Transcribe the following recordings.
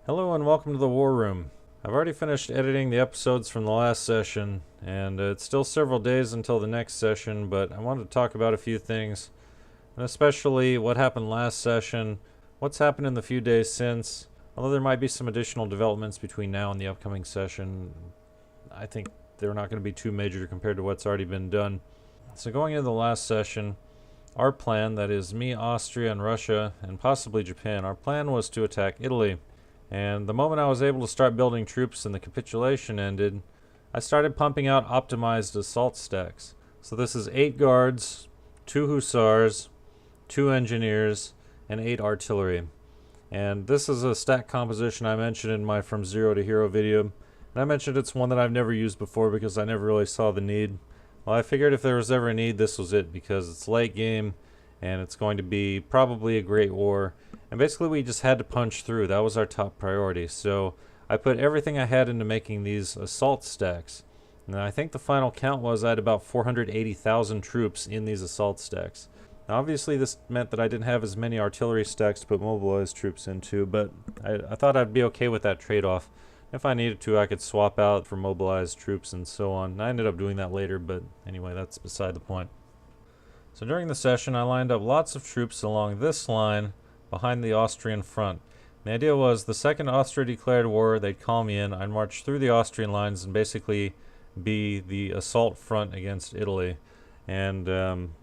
Hello and welcome to the War Room. I've already finished editing the episodes from the last session, and it's still several days until the next session, but I wanted to talk about a few things, and especially what happened last session, what's happened in the few days since. Although there might be some additional developments between now and the upcoming session, I think they're not going to be too major compared to what's already been done. So going into the last session, our plan, that is me, Austria, and Russia, and possibly Japan, our plan was to attack Italy. And the moment I was able to start building troops and the capitulation ended, I started pumping out optimized assault stacks. So this is 8 guards, 2 hussars, 2 engineers, and 8 artillery. And this is a stack composition I mentioned in my From Zero to Hero video. And I mentioned it's one that I've never used before because I never really saw the need. Well, I figured if there was ever a need, this was it, because it's late game and it's going to be probably a great war. And basically we just had to punch through. That was our top priority. So I put everything I had into making these assault stacks. And I think the final count was I had about 480,000 troops in these assault stacks. Now obviously this meant that I didn't have as many artillery stacks to put mobilized troops into, but I thought I'd be okay with that trade-off. If I needed to, I could swap out for mobilized troops and so on. And I ended up doing that later, but anyway, that's beside the point. So during the session, I lined up lots of troops along this line behind the Austrian front. The idea was the second Austria declared war, they'd call me in, I'd march through the Austrian lines and basically be the assault front against Italy. And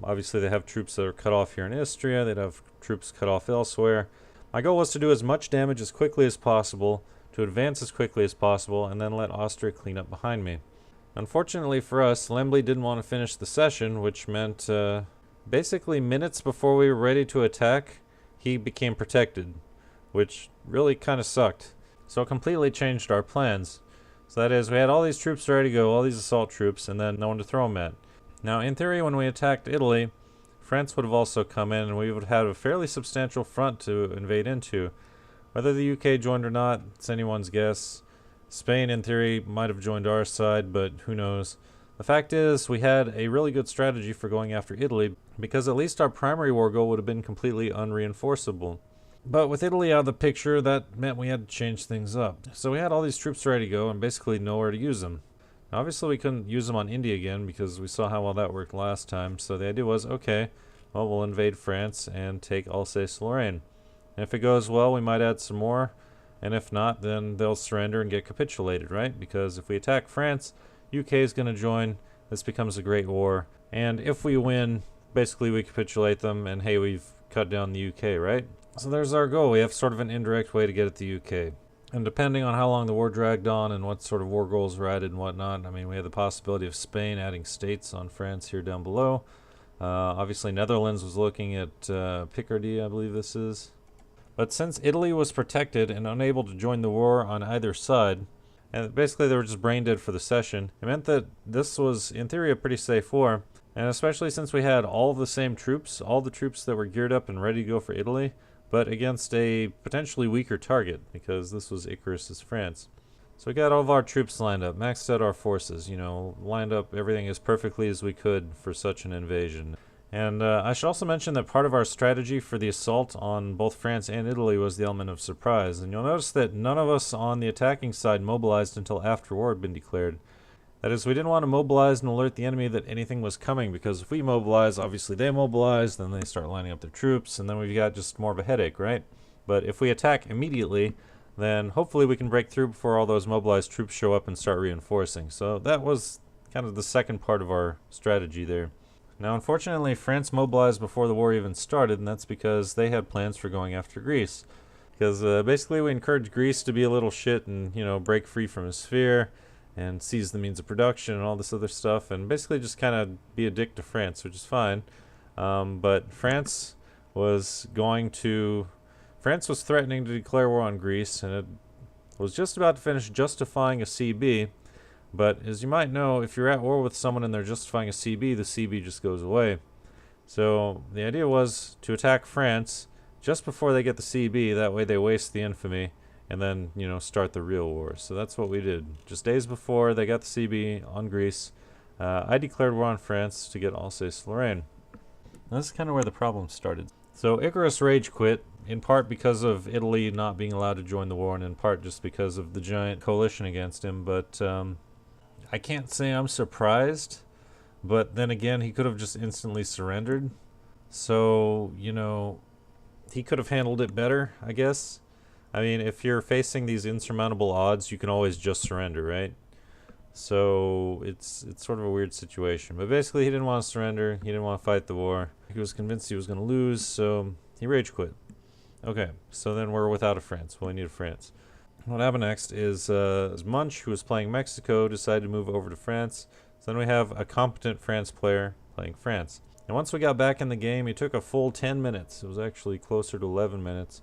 obviously they have troops that are cut off here in Istria, they'd have troops cut off elsewhere. My goal was to do as much damage as quickly as possible, to advance as quickly as possible, and then let Austria clean up behind me. Unfortunately for us, Lembley didn't want to finish the session, which meant basically minutes before we were ready to attack, he became protected, which really kind of sucked. So it completely changed our plans. So that is, we had all these troops ready to go, all these assault troops, and then no one to throw them at. Now, in theory, when we attacked Italy, France would have also come in, and we would have a fairly substantial front to invade into. Whether the UK joined or not, it's anyone's guess. Spain, in theory, might have joined our side, but who knows. The fact is, we had a really good strategy for going after Italy, because at least our primary war goal would have been completely unreinforceable. But with Italy out of the picture, that meant we had to change things up. So we had all these troops ready to go and basically nowhere to use them. Now, obviously we couldn't use them on India again because we saw how well that worked last time, so the idea was, okay, well, we'll invade France and take Alsace-Lorraine. And if it goes well, we might add some more, and if not, then they'll surrender and get capitulated, right? Because if we attack France, UK is going to join, this becomes a great war, and if we win, basically we capitulate them, and hey, we've cut down the UK, right? So there's our goal. We have sort of an indirect way to get at the UK. And depending on how long the war dragged on and what sort of war goals were added and whatnot, I mean, we had the possibility of Spain adding states on France here down below. Obviously Netherlands was looking at Picardy, I believe this is. But since Italy was protected and unable to join the war on either side, and basically they were just brain dead for the session, it meant that this was, in theory, a pretty safe war. And especially since we had all the same troops, all the troops that were geared up and ready to go for Italy, but against a potentially weaker target, because this was Icarus's France. So we got all of our troops lined up, maxed out our forces, lined up everything as perfectly as we could for such an invasion. And I should also mention that part of our strategy for the assault on both France and Italy was the element of surprise. And you'll notice that none of us on the attacking side mobilized until after war had been declared. That is, we didn't want to mobilize and alert the enemy that anything was coming, because if we mobilize, obviously they mobilize, then they start lining up their troops, and then we've got just more of a headache, right? But if we attack immediately, then hopefully we can break through before all those mobilized troops show up and start reinforcing. So that was kind of the second part of our strategy there. Now, unfortunately, France mobilized before the war even started, and that's because they had plans for going after Greece. Because basically we encouraged Greece to be a little shit and, break free from his sphere and seize the means of production and all this other stuff, and basically just kind of be a dick to France, which is fine. But France was threatening to declare war on Greece, and it was just about to finish justifying a CB. But as you might know, if you're at war with someone and they're justifying a CB, the CB just goes away. So the idea was to attack France just before they get the CB, that way they waste the infamy, and then, start the real war. So that's what we did. Just days before they got the CB on Greece, I declared war on France to get Alsace-Lorraine. This is kind of where the problem started. So Icarus rage quit. in part because of Italy not being allowed to join the war, and in part just because of the giant coalition against him. But I can't say I'm surprised, but then again, he could have just instantly surrendered. So, he could have handled it better, I guess. I mean, if you're facing these insurmountable odds, you can always just surrender, right? So it's sort of a weird situation. But basically, he didn't want to surrender. He didn't want to fight the war. He was convinced he was going to lose, so he rage quit. Okay, so then we're without a France. Well, we need a France. What happened next is Munch, who was playing Mexico, decided to move over to France. So then we have a competent France player playing France. And once we got back in the game, it took a full 10 minutes. It was actually closer to 11 minutes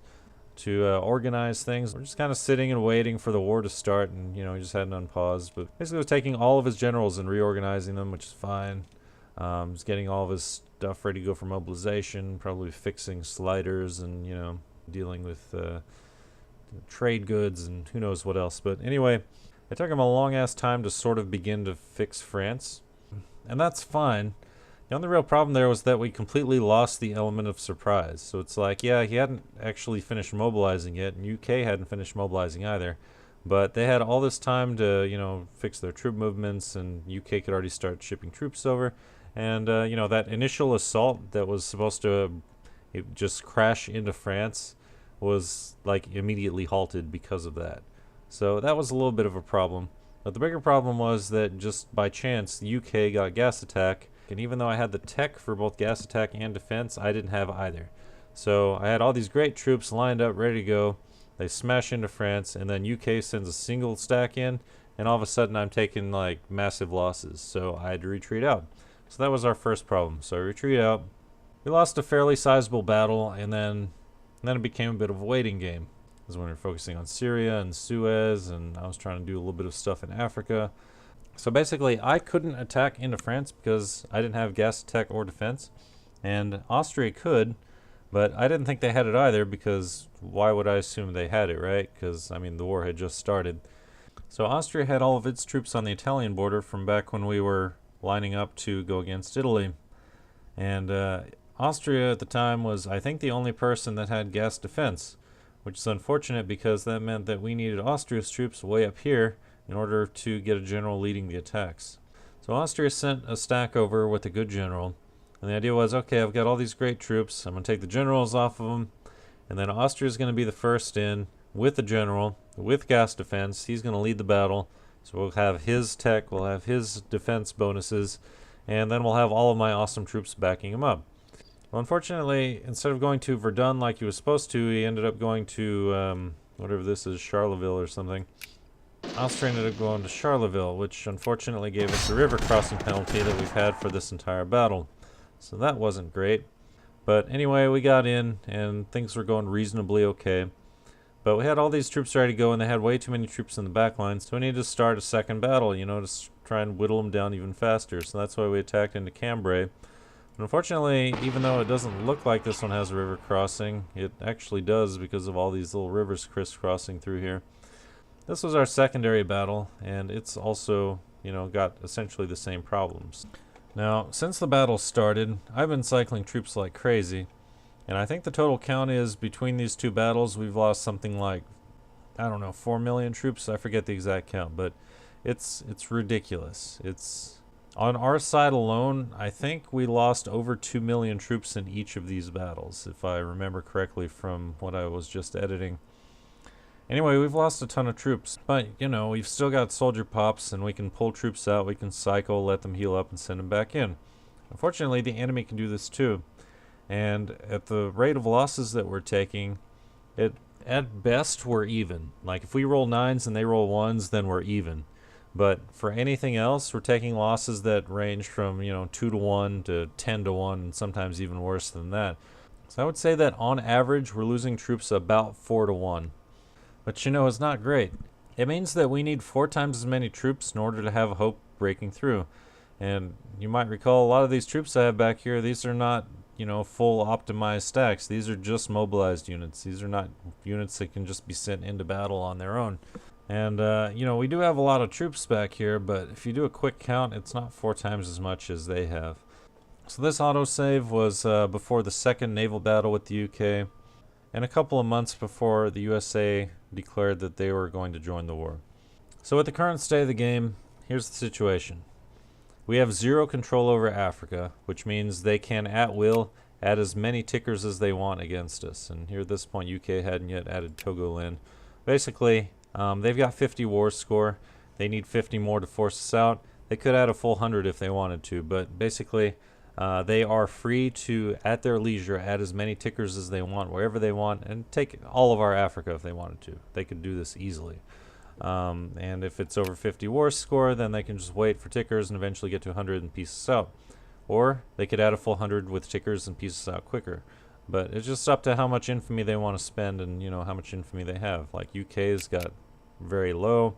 to organize things. We're just kind of sitting and waiting for the war to start, and he just had it unpaused. But basically, was taking all of his generals and reorganizing them, which is fine. Just getting all of his stuff ready to go for mobilization, probably fixing sliders and dealing with trade goods and who knows what else. But anyway, it took him a long ass time to sort of begin to fix France, and that's fine. The only real problem there was that we completely lost the element of surprise. So it's like, yeah, he hadn't actually finished mobilizing yet, and UK hadn't finished mobilizing either. But they had all this time to, fix their troop movements, and UK could already start shipping troops over. And, that initial assault that was supposed to just crash into France was, immediately halted because of that. So that was a little bit of a problem. But the bigger problem was that just by chance, the UK got gas attack. And even though I had the tech for both gas attack and defense, I didn't have either. So I had all these great troops lined up, ready to go. They smash into France, and then UK sends a single stack in, and all of a sudden I'm taking massive losses. So I had to retreat out. So that was our first problem. So I retreat out. We lost a fairly sizable battle, and then it became a bit of a waiting game. This is when we were focusing on Syria and Suez, and I was trying to do a little bit of stuff in Africa. So basically, I couldn't attack into France because I didn't have gas attack or defense, and Austria could, but I didn't think they had it either, because why would I assume they had it, right? Because, the war had just started. So Austria had all of its troops on the Italian border from back when we were lining up to go against Italy. And Austria at the time was, I think, the only person that had gas defense, which is unfortunate because that meant that we needed Austria's troops way up here in order to get a general leading the attacks. So Austria sent a stack over with a good general, and the idea was, okay, I've got all these great troops, I'm going to take the generals off of them, and then Austria's going to be the first in with the general, with gas defense. He's going to lead the battle, so we'll have his tech, we'll have his defense bonuses, and then we'll have all of my awesome troops backing him up. Well, unfortunately, instead of going to Verdun like he was supposed to, he ended up going to, whatever this is, Charleville or something. Austria ended up going to Charleville, which unfortunately gave us a river crossing penalty that we've had for this entire battle. So that wasn't great. But anyway, we got in, and things were going reasonably okay. But we had all these troops ready to go, and they had way too many troops in the back line, so we needed to start a second battle, to try and whittle them down even faster. So that's why we attacked into Cambrai. But unfortunately, even though it doesn't look like this one has a river crossing, it actually does because of all these little rivers crisscrossing through here. This was our secondary battle, and it's also, got essentially the same problems. Now, since the battle started, I've been cycling troops like crazy, and I think the total count is, between these two battles, we've lost something like, 4 million troops. I forget the exact count, but it's ridiculous. It's on our side alone, I think we lost over 2 million troops in each of these battles, if I remember correctly from what I was just editing. Anyway, we've lost a ton of troops, but, we've still got soldier pops, and we can pull troops out, we can cycle, let them heal up, and send them back in. Unfortunately, the enemy can do this too, and at the rate of losses that we're taking, at best, we're even. If we roll 9s and they roll 1s, then we're even. But for anything else, we're taking losses that range from, 2 to 1 to 10 to 1, and sometimes even worse than that. So I would say that on average, we're losing troops about 4 to 1. But it's not great. It means that we need 4 times as many troops in order to have hope breaking through. And you might recall a lot of these troops I have back here, these are not, full optimized stacks. These are just mobilized units. These are not units that can just be sent into battle on their own. And, we do have a lot of troops back here, but if you do a quick count, it's not 4 times as much as they have. So this autosave was before the second naval battle with the UK. and a couple of months before the USA declared that they were going to join the war. So with the current state of the game, here's the situation. We have zero control over Africa, which means they can at will add as many tickers as they want against us. And here at this point, UK hadn't yet added Togoland. Basically, they've got 50 war score. They need 50 more to force us out. They could add a full 100 if they wanted to, but basically they are free to, at their leisure, add as many tickers as they want, wherever they want, and take all of our Africa if they wanted to. They could do this easily. And if it's over 50 war score, then they can just wait for tickers and eventually get to 100 and piece us out. Or they could add a full 100 with tickers and piece us out quicker. But it's just up to how much infamy they want to spend and, you know, how much infamy they have. Like UK's got very low,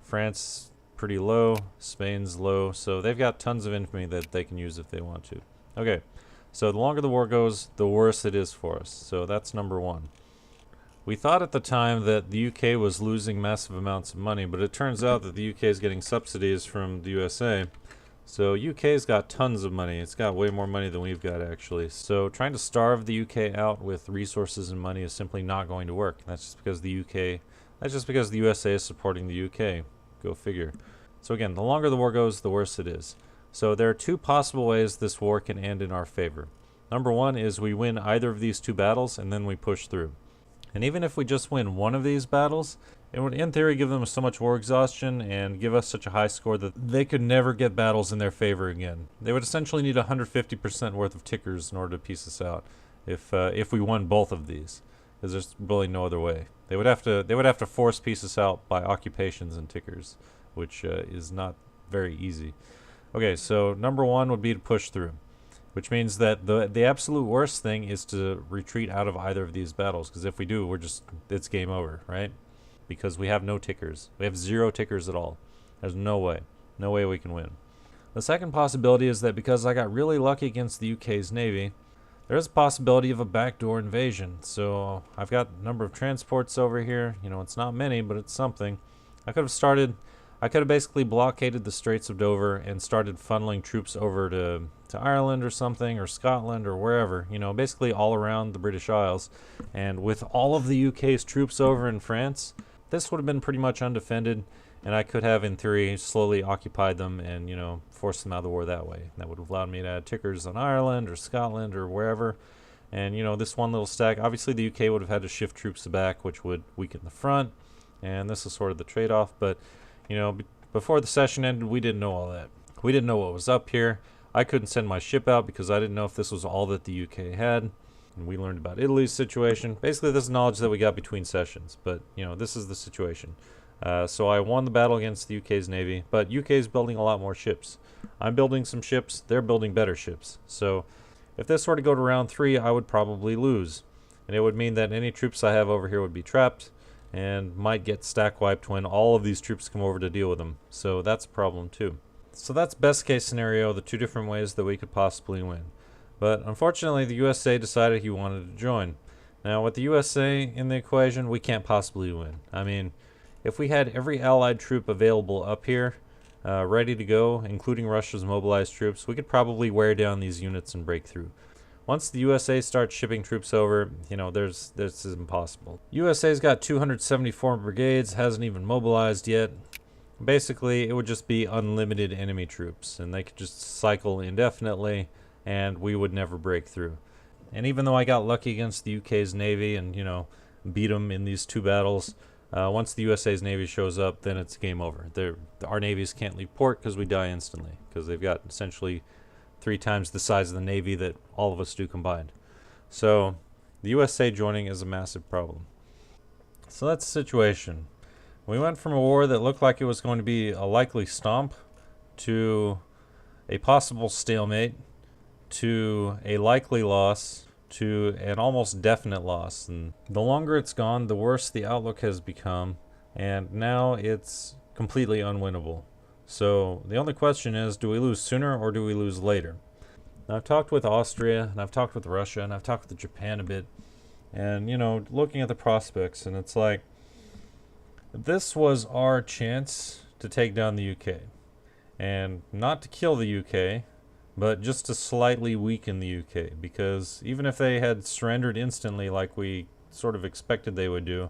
France pretty low, Spain's low, so they've got tons of infamy that they can use if they want to. Okay, so the longer the war goes, the worse it is for us. So that's number one. We thought at the time that the UK was losing massive amounts of money, but it turns out that the UK is getting subsidies from the USA. So UK's got tons of money. It's got way more money than we've got, actually. So trying to starve the UK out with resources and money is simply not going to work. That's just because the USA is supporting the UK. Go figure. So again, the longer the war goes, the worse it is. So there are two possible ways this war can end in our favor. Number one is we win either of these two battles and then we push through. And even if we just win one of these battles, it would in theory give them so much war exhaustion and give us such a high score that they could never get battles in their favor again. They would essentially need 150% worth of tickers in order to piece us out if we won both of these. Because there's really no other way. They would have to force pieces out by occupations and tickers, which is not very easy. Okay, so number one would be to push through, which means that the absolute worst thing is to retreat out of either of these battles, because if we do, it's game over, right? Because we have no tickers. We have 0 tickers at all. There's no way we can win. The second possibility is that because I got really lucky against the UK's Navy, there's a possibility of a backdoor invasion. So I've got a number of transports over here. You know, it's not many, but it's something. I could have basically blockaded the Straits of Dover and started funneling troops over to Ireland or something, or Scotland or wherever, you know, basically all around the British Isles. And with all of the UK's troops over in France, this would have been pretty much undefended, and I could have, in theory, slowly occupied them and, you know, forced them out of the war that way. That would have allowed me to add tickers on Ireland or Scotland or wherever. And, you know, this one little stack, obviously the UK would have had to shift troops back, which would weaken the front, and this is sort of the trade-off. But, you know, before the session ended, we didn't know all that. We didn't know what was up here. I couldn't send my ship out because I didn't know if this was all that the UK had. And we learned about Italy's situation. Basically, this is knowledge that we got between sessions. But, you know, this is the situation. So I won the battle against the UK's Navy, but UK's building a lot more ships. I'm building some ships. They're building better ships. So if this were to go to round 3, I would probably lose. And it would mean that any troops I have over here would be trapped and might get stack wiped when all of these troops come over to deal with them. So that's a problem too. So that's best case scenario, the two different ways that we could possibly win. But unfortunately, the USA decided he wanted to join. Now, with the USA in the equation, we can't possibly win. I mean, if we had every allied troop available up here, ready to go, including Russia's mobilized troops, we could probably wear down these units and break through. Once the USA starts shipping troops over, you know, this is impossible. USA's got 274 brigades, hasn't even mobilized yet. Basically, it would just be unlimited enemy troops, and they could just cycle indefinitely, and we would never break through. And even though I got lucky against the UK's Navy and, you know, beat them in these two battles, once the USA's Navy shows up, then it's game over. Our navies can't leave port because we die instantly, because they've got essentially 3 times the size of the Navy that all of us do combined. So the USA joining is a massive problem. So that's the situation. We went from a war that looked like it was going to be a likely stomp to a possible stalemate to a likely loss to an almost definite loss. And the longer it's gone, the worse the outlook has become, and now it's completely unwinnable. So the only question is, do we lose sooner or do we lose later? Now, I've talked with Austria, and I've talked with Russia, and I've talked with Japan a bit, and, you know, looking at the prospects, and it's like, this was our chance to take down the UK. And not to kill the UK, but just to slightly weaken the UK, because even if they had surrendered instantly like we sort of expected they would do.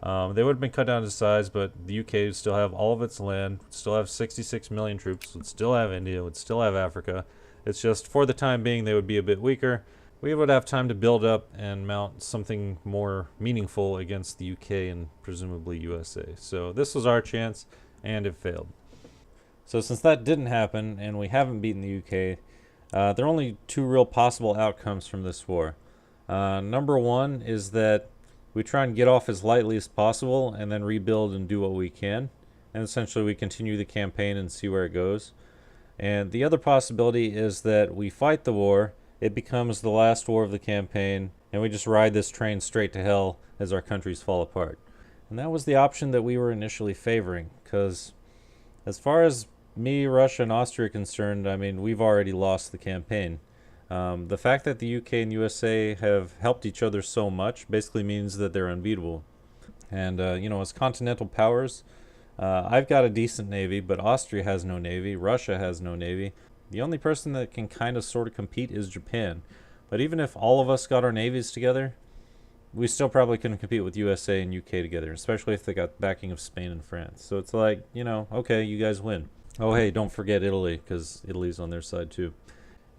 They would have been cut down to size, but the UK would still have all of its land, would still have 66 million troops, would still have India, would still have Africa. It's just for the time being they would be a bit weaker. We would have time to build up and mount something more meaningful against the UK and presumably USA. So this was our chance, and it failed. So since that didn't happen, and we haven't beaten the UK, there are only two real possible outcomes from this war. Number one is that we try and get off as lightly as possible and then rebuild and do what we can. And essentially we continue the campaign and see where it goes. And the other possibility is that we fight the war, it becomes the last war of the campaign, and we just ride this train straight to hell as our countries fall apart. And that was the option that we were initially favoring, because as far as me, Russia, and Austria are concerned, I mean, we've already lost the campaign. The fact that the UK and USA have helped each other so much basically means that they're unbeatable. And, as continental powers, I've got a decent navy, but Austria has no navy, Russia has no navy. The only person that can kind of sort of compete is Japan. But even if all of us got our navies together, we still probably couldn't compete with USA and UK together, especially if they got backing of Spain and France. So it's like, okay, you guys win. Oh, hey, don't forget Italy, because Italy's on their side too.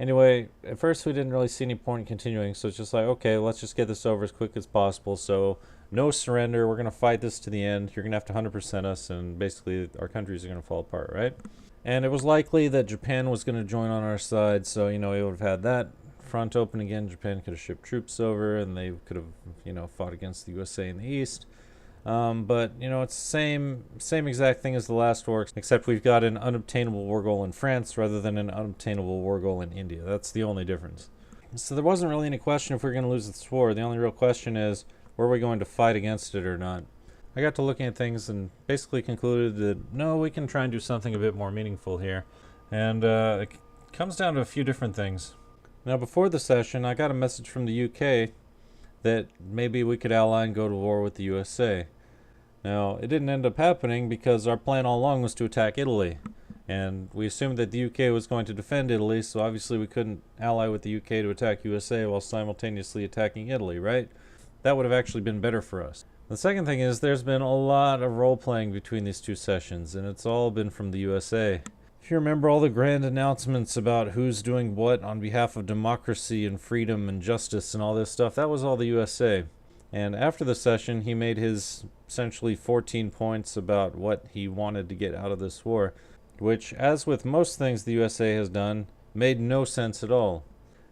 Anyway, at first we didn't really see any point in continuing, so it's just like, okay, let's just get this over as quick as possible. So no surrender, we're going to fight this to the end. You're going to have to 100% us, and basically our countries are going to fall apart, right? And it was likely that Japan was going to join on our side, so, we would have had that front open again. Japan could have shipped troops over, and they could have, fought against the USA in the east. But, it's the same exact thing as the last war, except we've got an unobtainable war goal in France rather than an unobtainable war goal in India. That's the only difference. So there wasn't really any question if we were going to lose this war. The only real question is, were we going to fight against it or not? I got to looking at things and basically concluded that, no, we can try and do something a bit more meaningful here. And it comes down to a few different things. Now, before the session, I got a message from the UK that maybe we could ally and go to war with the USA. Now, it didn't end up happening because our plan all along was to attack Italy. And we assumed that the UK was going to defend Italy, so obviously we couldn't ally with the UK to attack USA while simultaneously attacking Italy, right? That would have actually been better for us. The second thing is there's been a lot of role-playing between these two sessions, and it's all been from the USA. If you remember all the grand announcements about who's doing what on behalf of democracy and freedom and justice and all this stuff, that was all the USA. And after the session, he made his essentially 14 points about what he wanted to get out of this war, which, as with most things the USA has done, made no sense at all.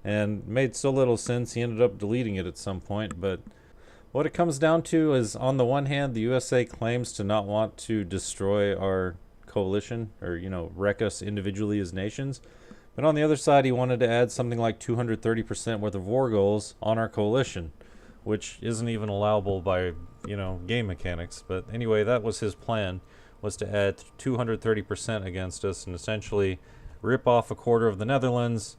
And made so little sense he ended up deleting it at some point. But what it comes down to is, on the one hand, the USA claims to not want to destroy our coalition or, wreck us individually as nations. But on the other side, he wanted to add something like 230% worth of war goals on our coalition, which isn't even allowable by, game mechanics. But anyway, that was his plan, was to add 230% against us and essentially rip off a quarter of the Netherlands,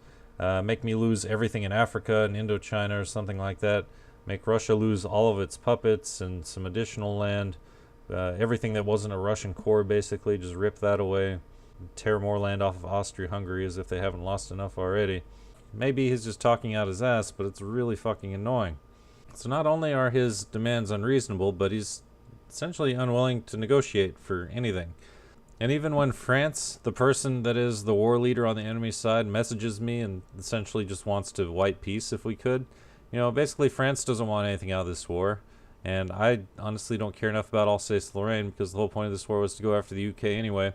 make me lose everything in Africa and Indochina or something like that, make Russia lose all of its puppets and some additional land, everything that wasn't a Russian core basically, just rip that away, tear more land off of Austria-Hungary as if they haven't lost enough already. Maybe he's just talking out his ass, but it's really fucking annoying. So not only are his demands unreasonable, but he's essentially unwilling to negotiate for anything. And even when France, the person that is the war leader on the enemy side, messages me and essentially just wants to wipe peace if we could, basically France doesn't want anything out of this war. And I honestly don't care enough about Alsace-Lorraine because the whole point of this war was to go after the UK anyway.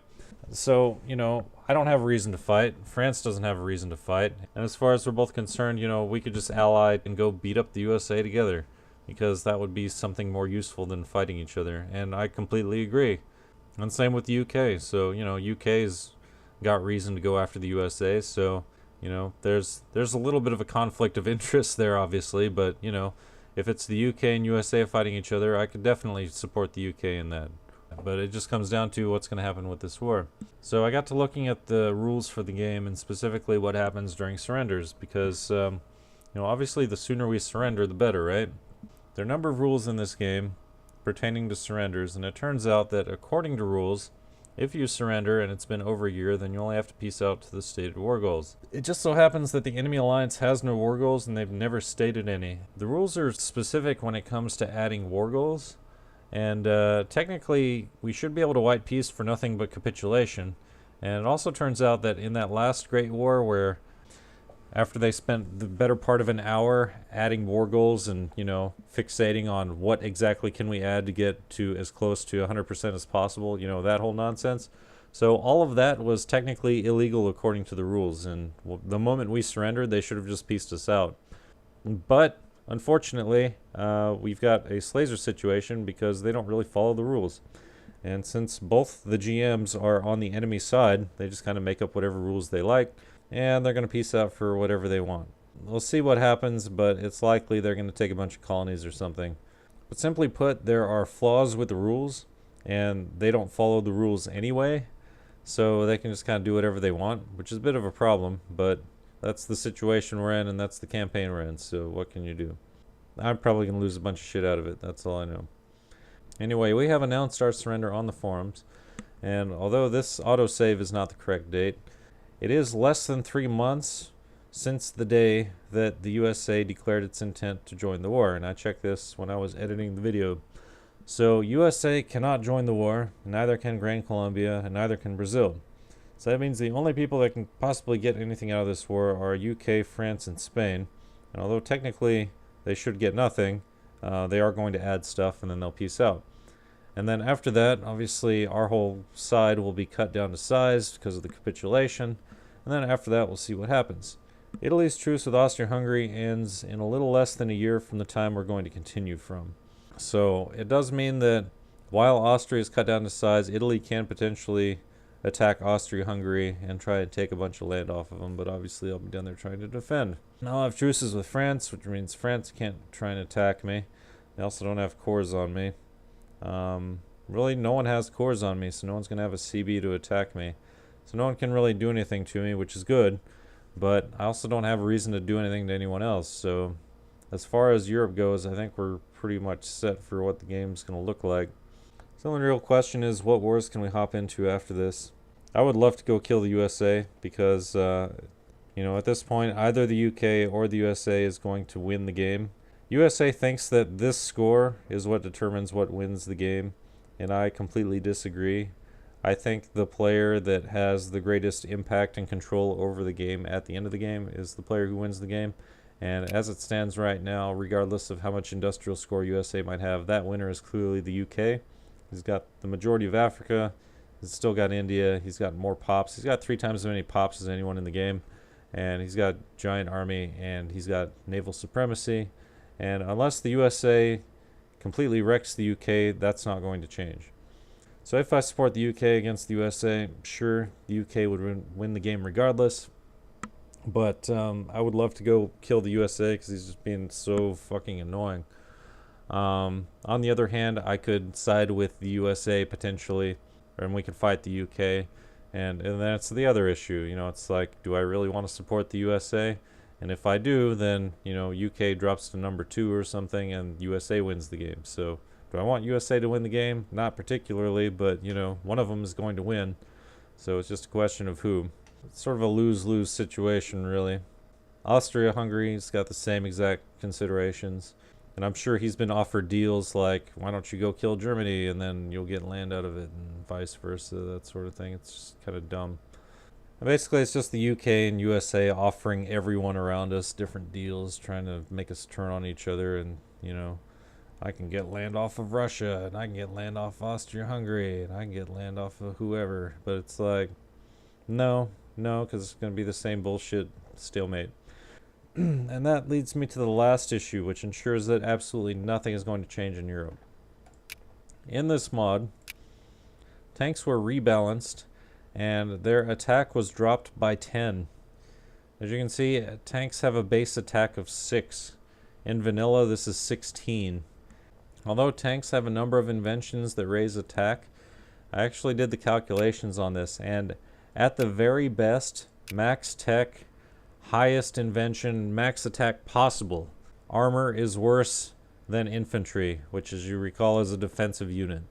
So, I don't have a reason to fight. France doesn't have a reason to fight. And as far as we're both concerned, we could just ally and go beat up the USA together, because that would be something more useful than fighting each other. And I completely agree. And same with the UK. So, UK's got reason to go after the USA. So, there's a little bit of a conflict of interest there, obviously. But, if it's the UK and USA fighting each other, I could definitely support the UK in that. But it just comes down to what's going to happen with this war. So I got to looking at the rules for the game and specifically what happens during surrenders, because, obviously the sooner we surrender, the better, right? There are a number of rules in this game pertaining to surrenders, and it turns out that according to rules, If you surrender and it's been over a year, then you only have to peace out to the stated war goals. It just so happens that the enemy alliance has no war goals and they've never stated any. The rules are specific when it comes to adding war goals, and technically we should be able to white peace for nothing but capitulation. And it also turns out that in that last Great War, where after they spent the better part of an hour adding war goals and, fixating on what exactly can we add to get to as close to 100% as possible, that whole nonsense. So all of that was technically illegal according to the rules, and the moment we surrendered, they should have just pieced us out. But unfortunately, we've got a Slazer situation because they don't really follow the rules. And since both the GMs are on the enemy side, they just kind of make up whatever rules they like, and they're going to peace out for whatever they want. We'll see what happens, but it's likely they're going to take a bunch of colonies or something. But simply put, there are flaws with the rules, and they don't follow the rules anyway, so they can just kind of do whatever they want, which is a bit of a problem, but that's the situation we're in, and that's the campaign we're in, so what can you do? I'm probably going to lose a bunch of shit out of it, that's all I know. Anyway, we have announced our surrender on the forums, and although this autosave is not the correct date, it is less than 3 months since the day that the USA declared its intent to join the war, and I checked this when I was editing the video. So USA cannot join the war, neither can Grand Colombia, and neither can Brazil. So that means the only people that can possibly get anything out of this war are UK, France, and Spain. And although technically they should get nothing, they are going to add stuff and then they'll peace out. And then after that, obviously our whole side will be cut down to size because of the capitulation. And then after that, we'll see what happens. Italy's truce with Austria-Hungary ends in a little less than a year from the time we're going to continue from. So it does mean that while Austria is cut down to size, Italy can potentially attack Austria-Hungary and try to take a bunch of land off of them, but obviously I'll be down there trying to defend. Now I have truces with France, which means France can't try and attack me. They also don't have cores on me. Really, no one has cores on me, so no one's going to have a CB to attack me. So no one can really do anything to me, which is good, but I also don't have a reason to do anything to anyone else. So as far as Europe goes, I think we're pretty much set for what the game's going to look like. So the real question is, what wars can we hop into after this? I would love to go kill the USA because, at this point, either the UK or the USA is going to win the game. USA thinks that this score is what determines what wins the game, and I completely disagree. I think the player that has the greatest impact and control over the game at the end of the game is the player who wins the game. And as it stands right now, regardless of how much industrial score USA might have, that winner is clearly the UK. He's got the majority of Africa. He's still got India. He's got more pops. He's got 3 times as many pops as anyone in the game. And he's got a giant army, and he's got naval supremacy. And unless the USA completely wrecks the UK, that's not going to change. So if I support the UK against the USA, sure, the UK would win the game regardless. But I would love to go kill the USA because he's just being so fucking annoying. On the other hand, I could side with the USA potentially, and we could fight the UK. And that's the other issue. It's like, do I really want to support the USA? And if I do, then, UK drops to number 2 or something and USA wins the game. So do I want USA to win the game? Not particularly, but, one of them is going to win. So it's just a question of who. It's sort of a lose-lose situation, really. Austria-Hungary's got the same exact considerations. And I'm sure he's been offered deals like, why don't you go kill Germany and then you'll get land out of it, and vice versa, that sort of thing. It's just kind of dumb. And basically, it's just the UK and USA offering everyone around us different deals, trying to make us turn on each other. And, I can get land off of Russia, and I can get land off Austria-Hungary, and I can get land off of whoever. But it's like, no, because it's going to be the same bullshit stalemate. And that leads me to the last issue, which ensures that absolutely nothing is going to change in Europe. In this mod, tanks were rebalanced, and their attack was dropped by 10. As you can see, tanks have a base attack of 6. In vanilla, this is 16. Although tanks have a number of inventions that raise attack, I actually did the calculations on this, and at the very best, max tech, highest invention, max attack possible, armor is worse than infantry, which, as you recall, is a defensive unit.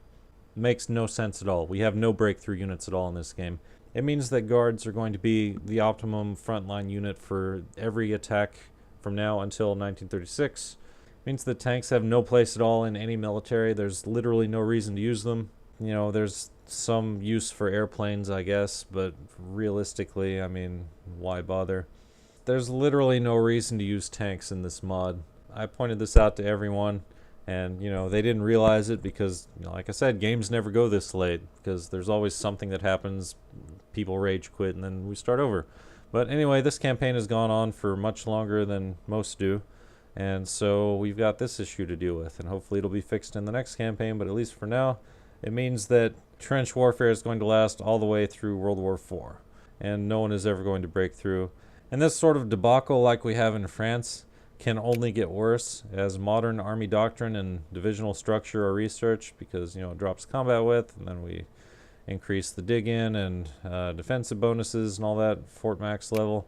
makes no sense at all. We have no breakthrough units at all in this game. It means that guards are going to be the optimum frontline unit for every attack from now until 1936. It means that tanks have no place at all in any military. There's literally no reason to use them. You know, there's some use for airplanes, I guess, but realistically, I mean, why bother? There's literally no reason to use tanks in this mod. I pointed this out to everyone, and they didn't realize it because, like I said, games never go this late because there's always something that happens, people rage quit, and then we start over. But anyway, this campaign has gone on for much longer than most do, and so we've got this issue to deal with, and hopefully it'll be fixed in the next campaign, but at least for now, it means that trench warfare is going to last all the way through World War IV, and no one is ever going to break through. And this sort of debacle like we have in France can only get worse as modern army doctrine and divisional structure are researched because, it drops combat width, and then we increase the dig-in and defensive bonuses and all that, Fort Max level.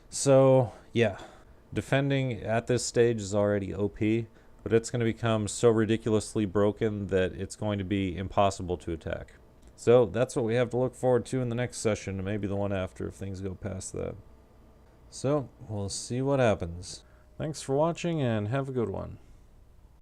So, yeah, defending at this stage is already OP, but it's going to become so ridiculously broken that it's going to be impossible to attack. So that's what we have to look forward to in the next session, and maybe the one after if things go past that. So, we'll see what happens. Thanks for watching, and have a good one.